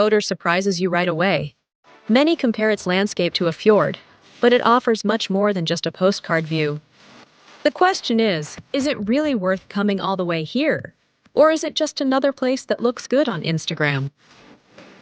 Kotor surprises you right away. Many compare its landscape to a fjord, but it offers much more than just a postcard view. The question is it really worth coming all the way here? Or is it just another place that looks good on Instagram?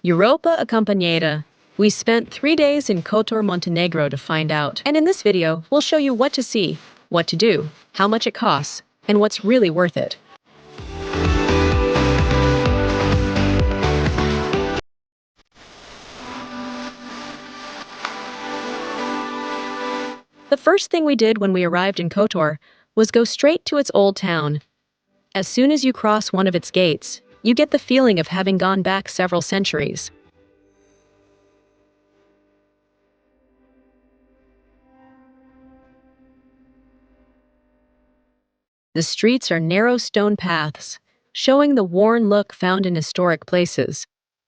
Europa Accompagnata. We spent 3 days in Kotor, Montenegro to find out. And in this video, we'll show you what to see, what to do, how much it costs, and what's really worth it. The first thing we did when we arrived in Kotor was go straight to its old town. As soon as you cross one of its gates, you get the feeling of having gone back several centuries. The streets are narrow stone paths, showing the worn look found in historic places.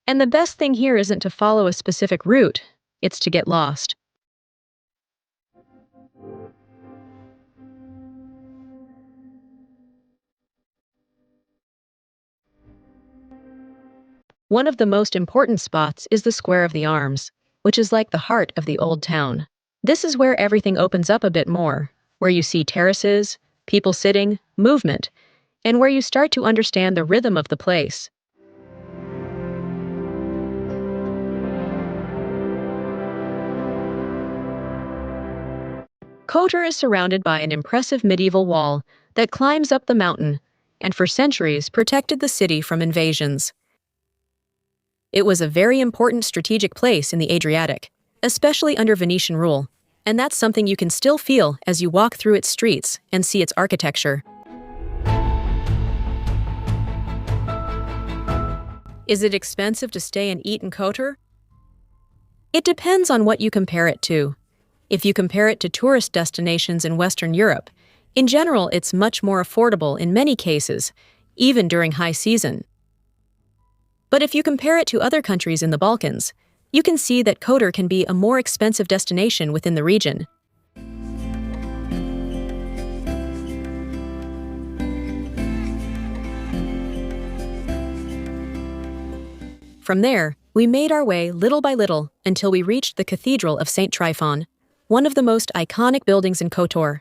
And the best thing here isn't to follow a specific route, it's to get lost. One of the most important spots is the Square of the Arms, which is like the heart of the old town. This is where everything opens up a bit more, where you see terraces, people sitting, movement, and where you start to understand the rhythm of the place. Kotor is surrounded by an impressive medieval wall that climbs up the mountain and for centuries protected the city from invasions. It was a very important strategic place in the Adriatic, especially under Venetian rule, and that's something you can still feel as you walk through its streets and see its architecture. Is it expensive to stay and eat in Kotor? It depends on what you compare it to. If you compare it to tourist destinations in Western Europe, in general it's much more affordable in many cases, even during high season. But if you compare it to other countries in the Balkans, you can see that Kotor can be a more expensive destination within the region. From there, we made our way little by little until we reached the Cathedral of St. Tryphon, one of the most iconic buildings in Kotor.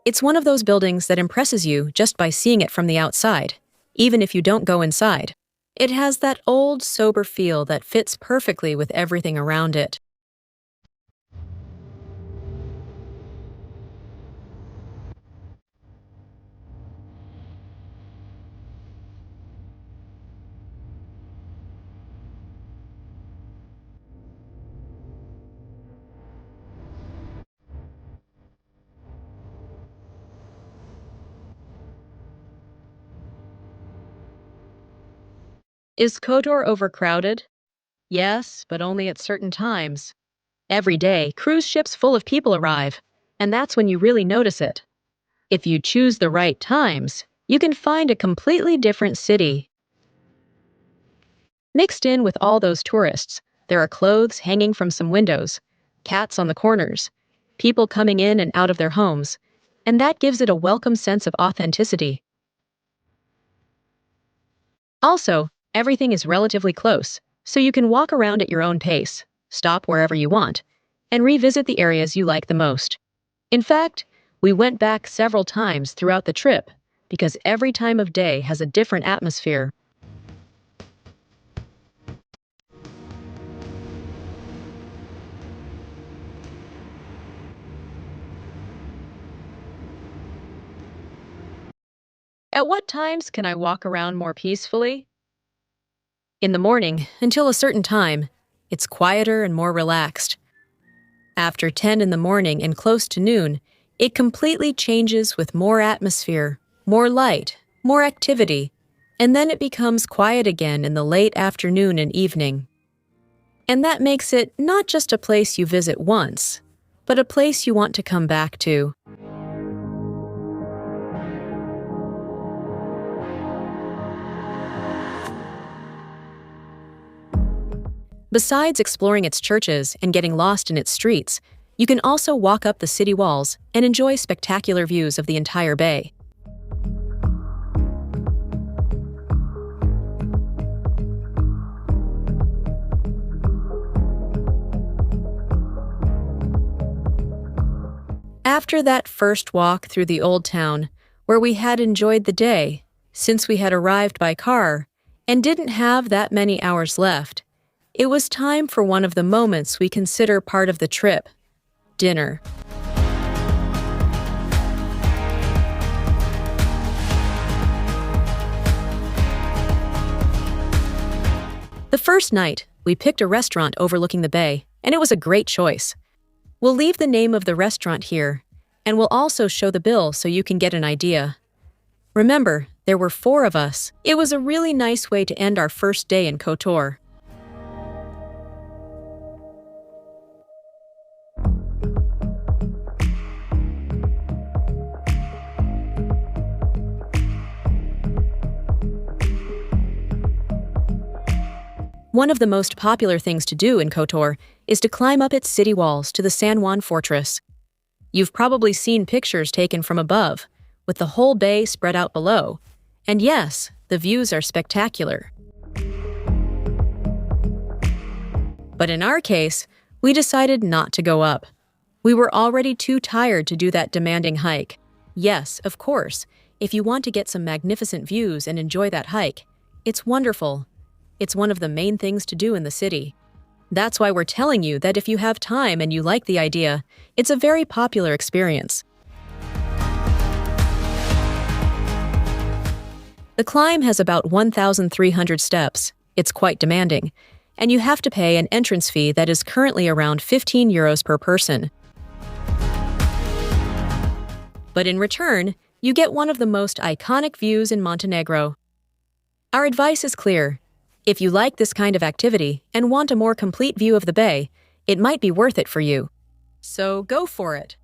It's one of those buildings that impresses you just by seeing it from the outside, even if you don't go inside. It has that old, sober feel that fits perfectly with everything around it. Is Kotor overcrowded? Yes, but only at certain times. Every day, cruise ships full of people arrive, and that's when you really notice it. If you choose the right times, you can find a completely different city. Mixed in with all those tourists, there are clothes hanging from some windows, cats on the corners, people coming in and out of their homes, and that gives it a welcome sense of authenticity. Also, everything is relatively close, so you can walk around at your own pace, stop wherever you want, and revisit the areas you like the most. In fact, we went back several times throughout the trip because every time of day has a different atmosphere. At what times can I walk around more peacefully? In the morning, until a certain time, it's quieter and more relaxed. After 10 in the morning and close to noon, it completely changes with more atmosphere, more light, more activity, and then it becomes quiet again in the late afternoon and evening. And that makes it not just a place you visit once, but a place you want to come back to. Besides exploring its churches and getting lost in its streets, you can also walk up the city walls and enjoy spectacular views of the entire bay. After that first walk through the old town, where we had enjoyed the day, since we had arrived by car and didn't have that many hours left, it was time for one of the moments we consider part of the trip: dinner. The first night, we picked a restaurant overlooking the bay, and it was a great choice. We'll leave the name of the restaurant here, and we'll also show the bill so you can get an idea. Remember, there were 4 of us. It was a really nice way to end our first day in Kotor. One of the most popular things to do in Kotor is to climb up its city walls to the San Juan Fortress. You've probably seen pictures taken from above, with the whole bay spread out below. And yes, the views are spectacular. But in our case, we decided not to go up. We were already too tired to do that demanding hike. Yes, of course, if you want to get some magnificent views and enjoy that hike, it's wonderful. It's one of the main things to do in the city. That's why we're telling you that if you have time and you like the idea, it's a very popular experience. The climb has about 1,300 steps. It's quite demanding, and you have to pay an entrance fee that is currently around 15 euros per person. But in return, you get one of the most iconic views in Montenegro. Our advice is clear. If you like this kind of activity and want a more complete view of the bay, it might be worth it for you. So go for it.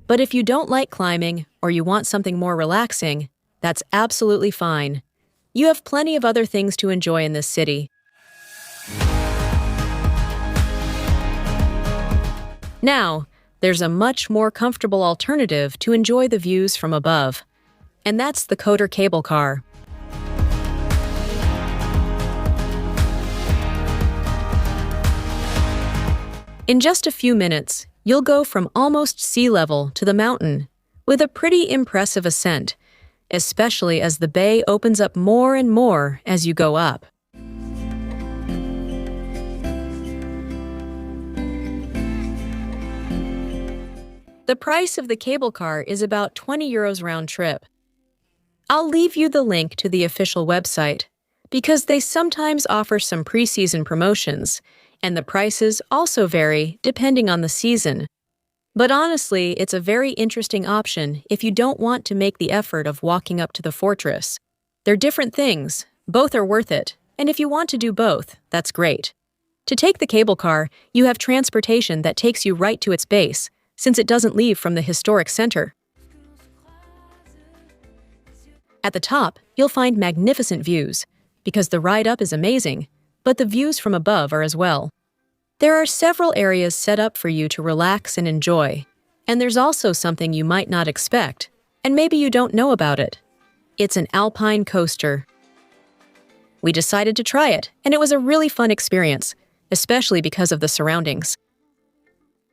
But if you don't like climbing or you want something more relaxing, that's absolutely fine. You have plenty of other things to enjoy in this city. Now, there's a much more comfortable alternative to enjoy the views from above. And that's the Kotor cable car. In just a few minutes, you'll go from almost sea level to the mountain, with a pretty impressive ascent, especially as the bay opens up more and more as you go up. The price of the cable car is about 20 euros round trip. I'll leave you the link to the official website, because they sometimes offer some pre-season promotions, and the prices also vary depending on the season. But honestly, it's a very interesting option if you don't want to make the effort of walking up to the fortress. They're different things, both are worth it, and if you want to do both, that's great. To take the cable car, you have transportation that takes you right to its base, since it doesn't leave from the historic center. At the top, you'll find magnificent views, because the ride up is amazing, but the views from above are as well. There are several areas set up for you to relax and enjoy, and there's also something you might not expect, and maybe you don't know about it. It's an alpine coaster. We decided to try it, and it was a really fun experience, especially because of the surroundings.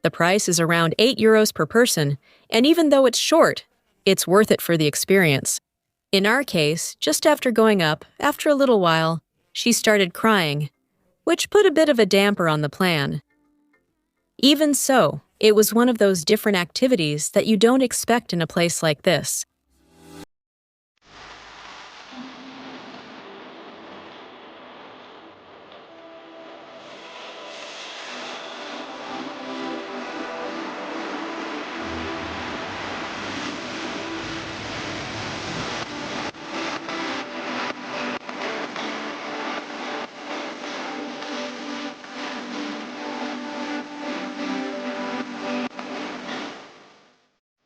The price is around 8 euros per person, and even though it's short, it's worth it for the experience. In our case, just after going up, after a little while, she started crying, which put a bit of a damper on the plan. Even so, it was one of those different activities that you don't expect in a place like this.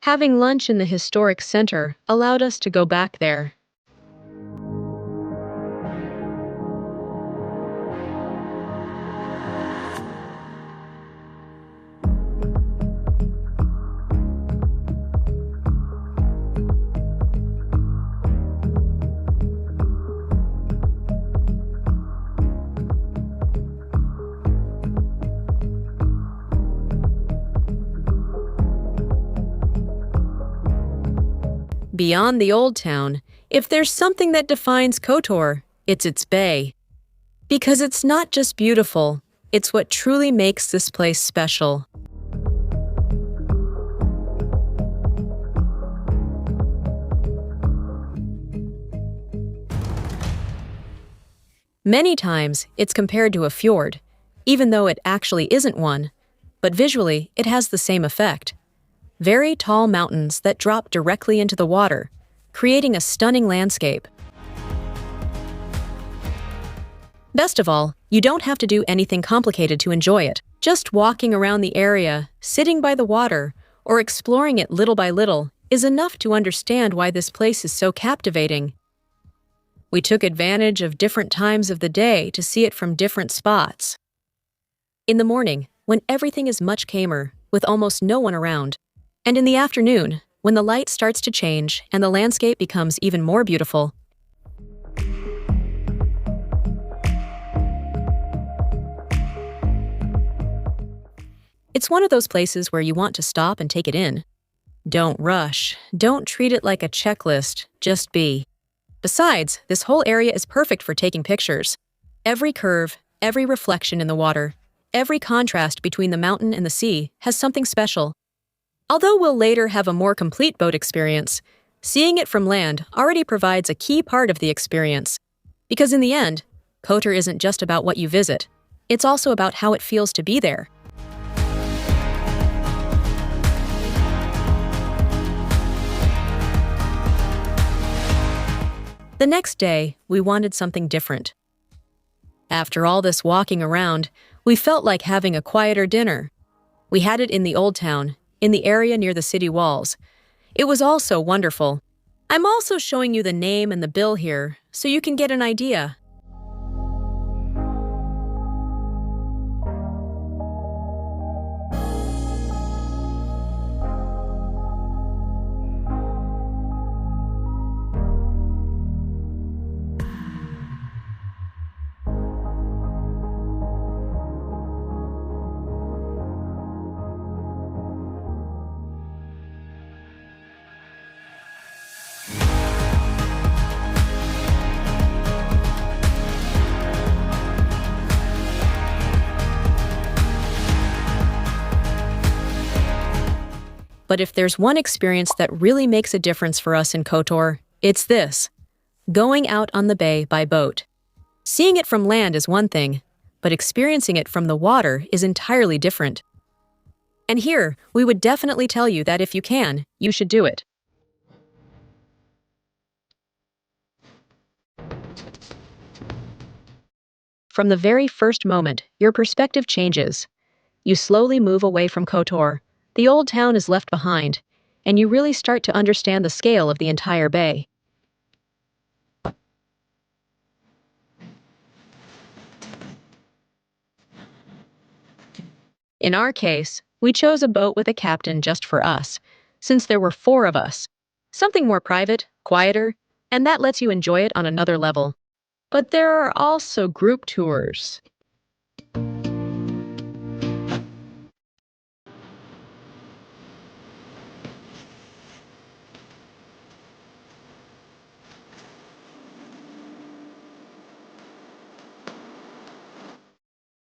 Having lunch in the historic center allowed us to go back there. Beyond the old town, if there's something that defines Kotor, it's its bay. Because it's not just beautiful, it's what truly makes this place special. Many times, it's compared to a fjord, even though it actually isn't one, but visually, it has the same effect. Very tall mountains that drop directly into the water, creating a stunning landscape. Best of all, you don't have to do anything complicated to enjoy it. Just walking around the area, sitting by the water, or exploring it little by little is enough to understand why this place is so captivating. We took advantage of different times of the day to see it from different spots. In the morning, when everything is much calmer, with almost no one around, and in the afternoon, when the light starts to change and the landscape becomes even more beautiful. It's one of those places where you want to stop and take it in. Don't rush. Don't treat it like a checklist. Just be. Besides, this whole area is perfect for taking pictures. Every curve, every reflection in the water, every contrast between the mountain and the sea has something special. Although we'll later have a more complete boat experience, seeing it from land already provides a key part of the experience. Because in the end, Kotor isn't just about what you visit. It's also about how it feels to be there. The next day, we wanted something different. After all this walking around, we felt like having a quieter dinner. We had it in the old town, in the area near the city walls. It was all so wonderful. I'm also showing you the name and the bill here, so you can get an idea. But if there's one experience that really makes a difference for us in Kotor, it's this: going out on the bay by boat. Seeing it from land is one thing, but experiencing it from the water is entirely different. And here, we would definitely tell you that if you can, you should do it. From the very first moment, your perspective changes. You slowly move away from Kotor. The old town is left behind, and you really start to understand the scale of the entire bay. In our case, we chose a boat with a captain just for us, since there were 4 of us. Something more private, quieter, and that lets you enjoy it on another level. But there are also group tours.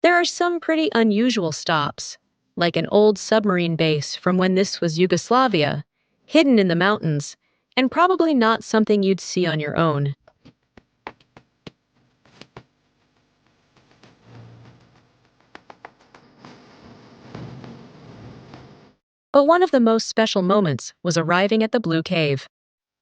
There are some pretty unusual stops, like an old submarine base from when this was Yugoslavia, hidden in the mountains, and probably not something you'd see on your own. But one of the most special moments was arriving at the Blue Cave.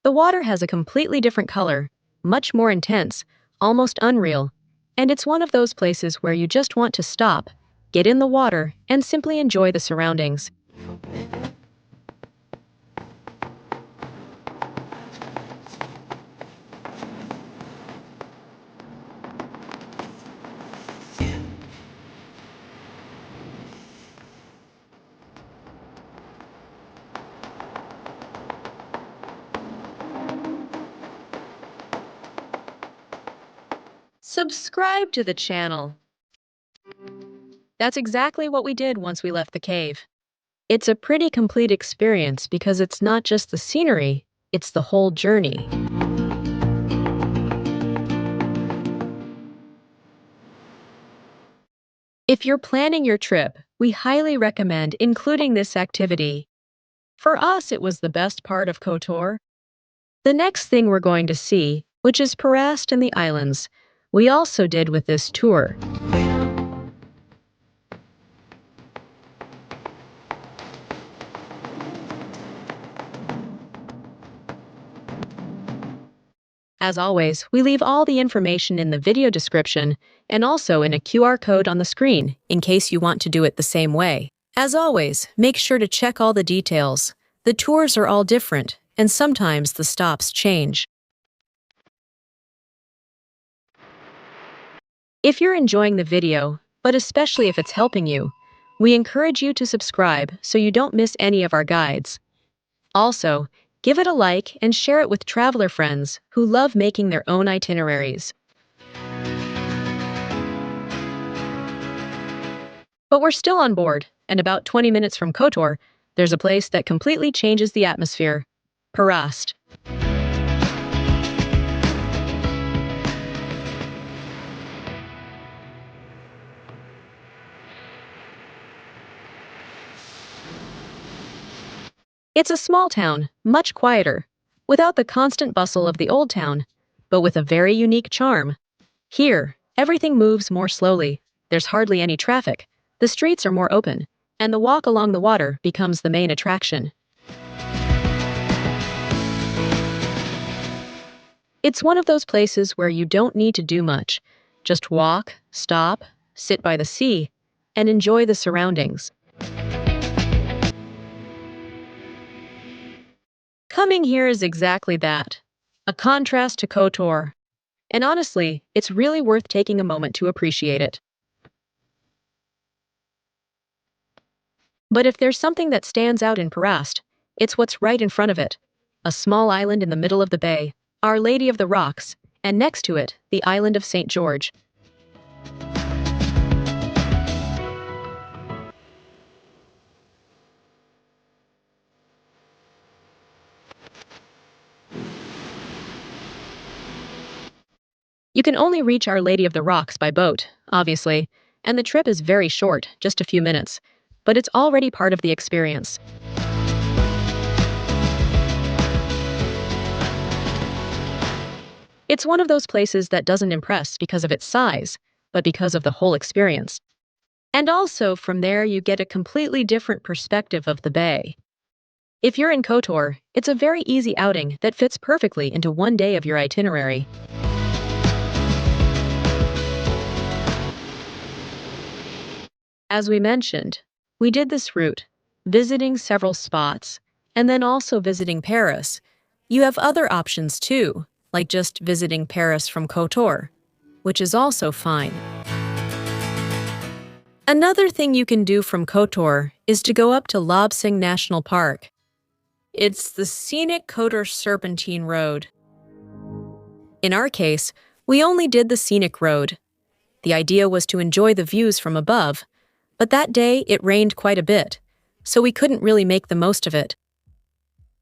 The water has a completely different color, much more intense, almost unreal, and it's one of those places where you just want to stop, get in the water, and simply enjoy the surroundings. Subscribe to the channel. That's exactly what we did once we left the cave. It's a pretty complete experience because it's not just the scenery, it's the whole journey. If you're planning your trip, we highly recommend including this activity. For us, it was the best part of Kotor. The next thing we're going to see, which is Perast and the islands, we also did with this tour. As always, we leave all the information in the video description and also in a QR code on the screen in case you want to do it the same way. As always, make sure to check all the details. The tours are all different, and sometimes the stops change. If you're enjoying the video, but especially if it's helping you, we encourage you to subscribe so you don't miss any of our guides. Also, give it a like and share it with traveler friends who love making their own itineraries. But we're still on board, and about 20 minutes from Kotor, there's a place that completely changes the atmosphere: Perast. It's a small town, much quieter, without the constant bustle of the old town, but with a very unique charm. Here, everything moves more slowly, there's hardly any traffic, the streets are more open, and the walk along the water becomes the main attraction. It's one of those places where you don't need to do much. Just walk, stop, sit by the sea, and enjoy the surroundings. Coming here is exactly that. A contrast to Kotor. And honestly, it's really worth taking a moment to appreciate it. But if there's something that stands out in Perast, it's what's right in front of it. A small island in the middle of the bay, Our Lady of the Rocks, and next to it, the island of St. George. You can only reach Our Lady of the Rocks by boat, obviously, and the trip is very short, just a few minutes, but it's already part of the experience. It's one of those places that doesn't impress because of its size, but because of the whole experience. And also, from there, you get a completely different perspective of the bay. If you're in Kotor, it's a very easy outing that fits perfectly into one day of your itinerary. As we mentioned, we did this route, visiting several spots, and then also visiting Paris. You have other options too, like just visiting Paris from Kotor, which is also fine. Another thing you can do from Kotor is to go up to Lobsang National Park. It's the scenic Kotor Serpentine Road. In our case, we only did the scenic road. The idea was to enjoy the views from above, but that day it rained quite a bit, so we couldn't really make the most of it.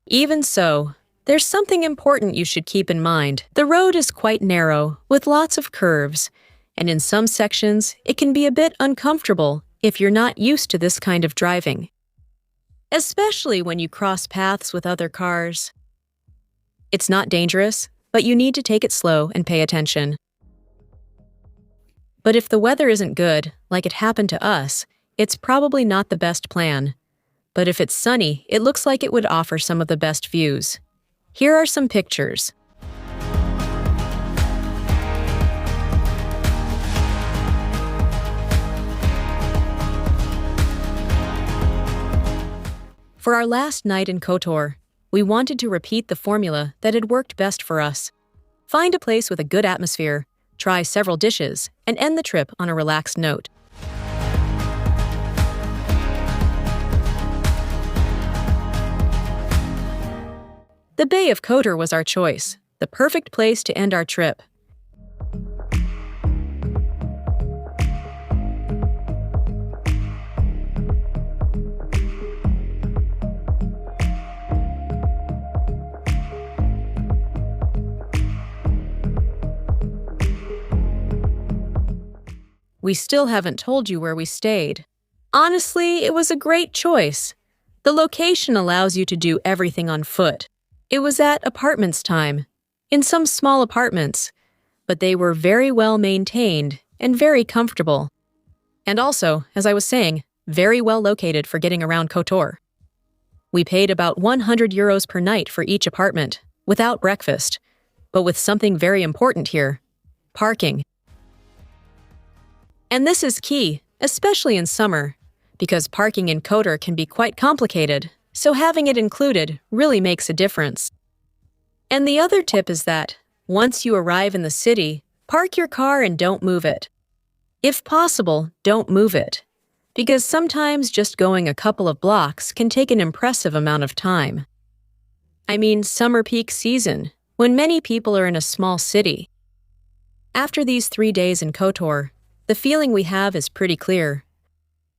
Even so, there's something important you should keep in mind. The road is quite narrow, with lots of curves, and in some sections, it can be a bit uncomfortable if you're not used to this kind of driving, especially when you cross paths with other cars. It's not dangerous, but you need to take it slow and pay attention. But if the weather isn't good, like it happened to us, it's probably not the best plan. But if it's sunny, it looks like it would offer some of the best views. Here are some pictures. For our last night in Kotor, we wanted to repeat the formula that had worked best for us. Find a place with a good atmosphere, try several dishes, and end the trip on a relaxed note. The Bay of Kotor was our choice, the perfect place to end our trip. we still haven't told you where we stayed. Honestly, it was a great choice. The location allows you to do everything on foot. It was at apartments time, in some small apartments, but they were very well maintained and very comfortable. And also, as I was saying, very well located for getting around Kotor. We paid about 100 euros per night for each apartment, without breakfast, but with something very important here: parking. And this is key, especially in summer, because parking in Kotor can be quite complicated, so having it included really makes a difference. And the other tip is that, once you arrive in the city, park your car and don't move it. If possible, don't move it, because sometimes just going a couple of blocks can take an impressive amount of time. I mean summer peak season, when many people are in a small city. After these 3 days in Kotor, the feeling we have is pretty clear.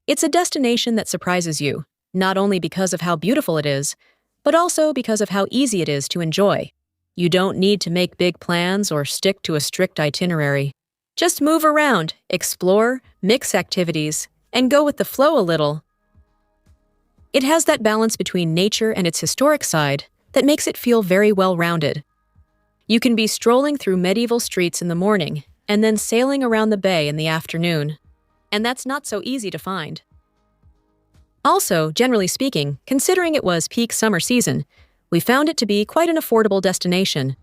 It's a destination that surprises you, not only because of how beautiful it is, but also because of how easy it is to enjoy. You don't need to make big plans or stick to a strict itinerary. Just move around, explore, mix activities, and go with the flow a little. It has that balance between nature and its historic side that makes it feel very well-rounded. You can be strolling through medieval streets in the morning and then sailing around the bay in the afternoon. And that's not so easy to find. Also, generally speaking, considering it was peak summer season, we found it to be quite an affordable destination.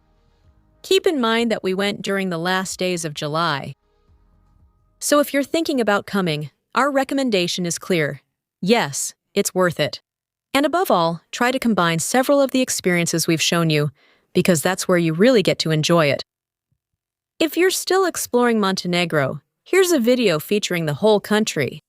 Keep in mind that we went during the last days of July. So if you're thinking about coming, our recommendation is clear. Yes, it's worth it. And above all, try to combine several of the experiences we've shown you, because that's where you really get to enjoy it. If you're still exploring Montenegro, here's a video featuring the whole country.